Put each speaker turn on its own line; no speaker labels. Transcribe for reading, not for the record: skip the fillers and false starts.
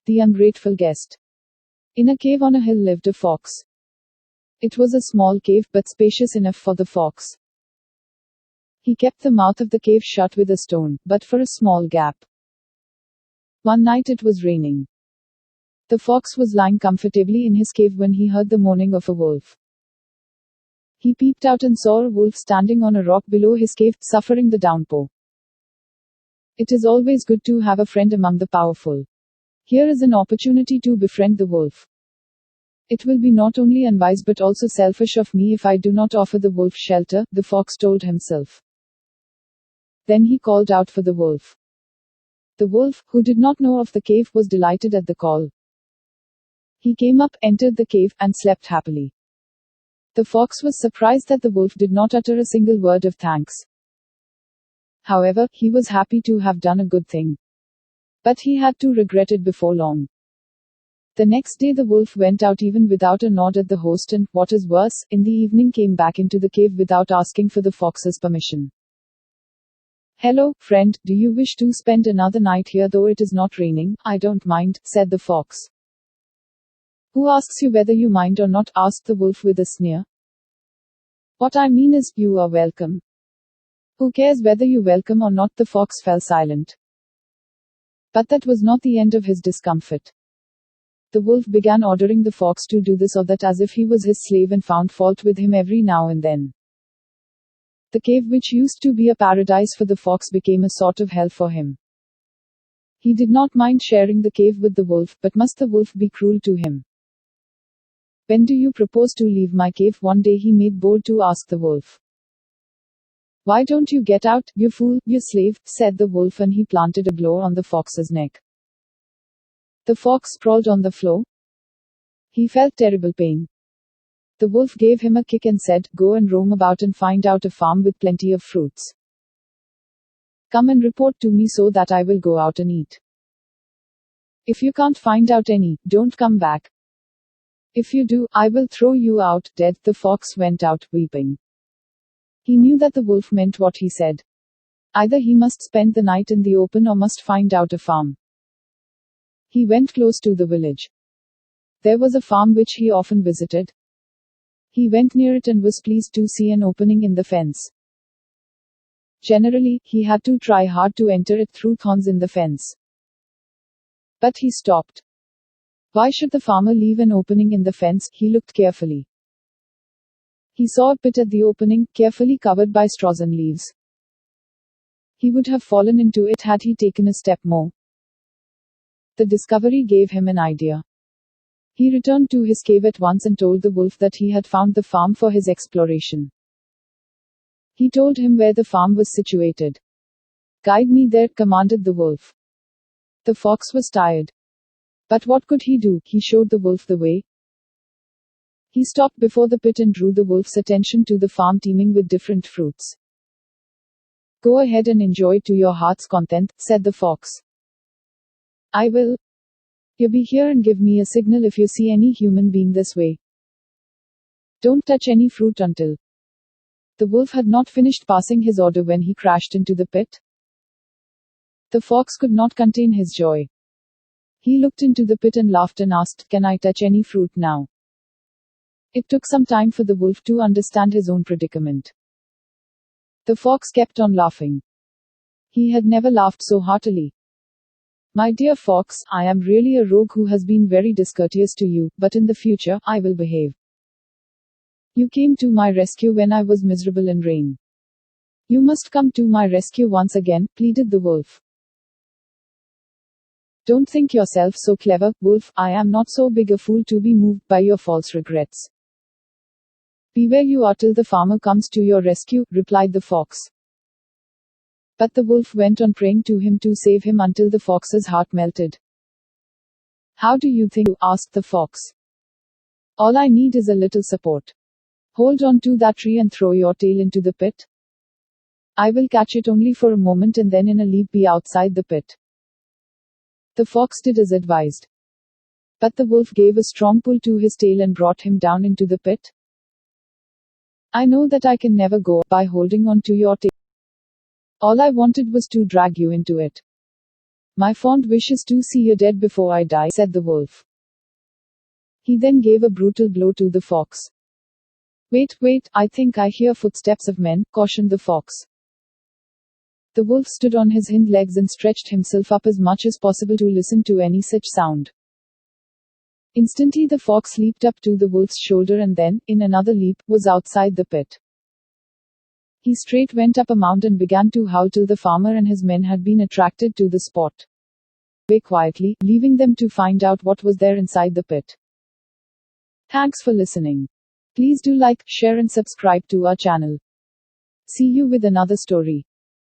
The Ungrateful Guest. In a cave on a hill lived a fox. It was a small cave, but spacious enough for the fox. He kept the mouth of the cave shut with a stone, but for a small gap. One night it was raining. The fox was lying comfortably in his cave when he heard the moaning of a wolf. He peeped out and saw a wolf standing on a rock below his cave, suffering the downpour. It is always good to have a friend among the powerful. Here is an opportunity to befriend the wolf. It will be not only unwise but also selfish of me if I do not offer the wolf shelter, the fox told himself. Then he called out for the wolf. The wolf, who did not know of the cave, was delighted at the call. He came up, entered the cave, and slept happily. The fox was surprised that the wolf did not utter a single word of thanks. However, he was happy to have done a good thing. But he had to regret it before long. The next day the wolf went out even without a nod at the host and, what is worse, in the evening came back into the cave without asking for the fox's permission. Hello, friend, do you wish to spend another night here though it is not raining? I don't mind, said the fox. Who asks you whether you mind or not? Asked the wolf with a sneer. What I mean is, you are welcome. Who cares whether you welcome or not? The fox fell silent. But that was not the end of his discomfort. The wolf began ordering the fox to do this or that as if he was his slave and found fault with him every now and then. The cave, which used to be a paradise for the fox, became a sort of hell for him. He did not mind sharing the cave with the wolf, but must the wolf be cruel to him? When do you propose to leave my cave? One day he made bold to ask the wolf. Why don't you get out, you fool, you slave, said the wolf, and he planted a blow on the fox's neck. The fox sprawled on the floor. He felt terrible pain. The wolf gave him a kick and said, Go and roam about and find out a farm with plenty of fruits. Come and report to me so that I will go out and eat. If you can't find out any, don't come back. If you do, I will throw you out dead. The fox went out, weeping. He knew that the wolf meant what he said. Either he must spend the night in the open or must find out a farm. He went close to the village. There was a farm which he often visited. He went near it and was pleased to see an opening in the fence. Generally, he had to try hard to enter it through thorns in the fence. But he stopped. Why should the farmer leave an opening in the fence? He looked carefully. He saw a pit at the opening, carefully covered by straws and leaves. He would have fallen into it had he taken a step more. The discovery gave him an idea. He returned to his cave at once and told the wolf that he had found the farm for his exploration. He told him where the farm was situated. Guide me there, commanded the wolf. The fox was tired. But what could he do? He showed the wolf the way. He stopped before the pit and drew the wolf's attention to the farm teeming with different fruits. Go ahead and enjoy to your heart's content, said the fox. I will. You be here and give me a signal if you see any human being this way. Don't touch any fruit until. The wolf had not finished passing his order when he crashed into the pit. The fox could not contain his joy. He looked into the pit and laughed and asked, Can I touch any fruit now? It took some time for the wolf to understand his own predicament. The fox kept on laughing. He had never laughed so heartily. My dear fox, I am really a rogue who has been very discourteous to you, but in the future, I will behave. You came to my rescue when I was miserable in rain. You must come to my rescue once again, pleaded the wolf. Don't think yourself so clever, wolf, I am not so big a fool to be moved by your false regrets. Be where you are till the farmer comes to your rescue, replied the fox. But the wolf went on praying to him to save him until the fox's heart melted. How do you think? Asked the fox. All I need is a little support. Hold on to that tree and throw your tail into the pit. I will catch it only for a moment and then in a leap be outside the pit. The fox did as advised. But the wolf gave a strong pull to his tail and brought him down into the pit. I know that I can never go by holding on to your tail. All I wanted was to drag you into it. My fond wish is to see you dead before I die, said the wolf. He then gave a brutal blow to the fox. Wait, I think I hear footsteps of men, cautioned the fox. The wolf stood on his hind legs and stretched himself up as much as possible to listen to any such sound. Instantly the fox leaped up to the wolf's shoulder and then, in another leap, was outside the pit. He straight went up a mount and began to howl till the farmer and his men had been attracted to the spot. Away quietly, leaving them to find out what was there inside the pit. Thanks for listening. Please do like, share and subscribe to our channel. See you with another story.